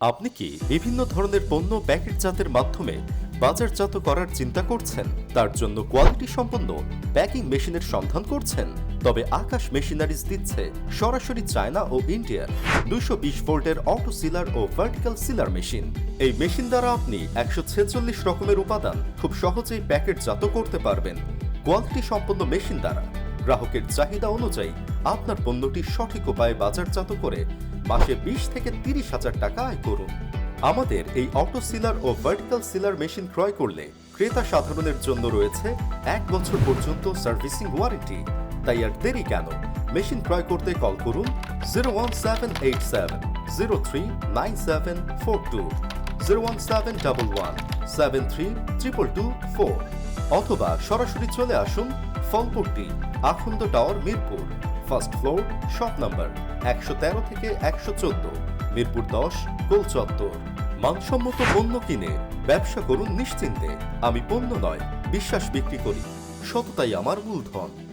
আপনি কি বিভিন্ন ধরনের পণ্য প্যাকেটজাতের মাধ্যমে বাজারজাত করার চিন্তা করছেন? তার জন্য কোয়ালিটি সম্পন্ন প্যাকিং মেশিনের সন্ধান করছেন? তবে আকাশ মেশিনারিজ দিচ্ছে সরাসরি চায়না ও ইন্ডিয়ার 220 ভোল্টের অটো সিলার ও ভার্টিক্যাল সিলার মেশিন। এই মেশিন দ্বারা আপনি 146 রকমের উপাদান খুব সহজেই প্যাকেটজাত করতে পারবেন। কোয়ালিটি সম্পন্ন মেশিন দ্বারা গ্রাহকের চাহিদা অনুযায়ী আপনার পণ্যটি সঠিক উপায়ে বাজারজাত করে মাসে 20 থেকে 30 হাজার টাকা আয় করুন। আমাদের এই অটো সিলার ও ভার্টিক্যাল সিলার মেশিন ক্রয় করলে ক্রেতা সাধারণের জন্য রয়েছে 1 বছর পর্যন্ত সার্ভিসিং ওয়ারেন্টি। তাই আর দেরি কেন? মেশিন ক্রয় করতে কল করুন 01787 039742, 01711 732224 অথবা সরাসরি চলে আসুন Falpatti Akhand tower Mirpur, first floor, shop number 113 থেকে 114, মিরপুর 10, গোল চত্বর। মানসম্মত পণ্য কিনে ব্যবসা করুন নিশ্চিন্তে। আমি পণ্য নয়, বিশ্বাস বিক্রি করি। সততাই আমার মূলধন।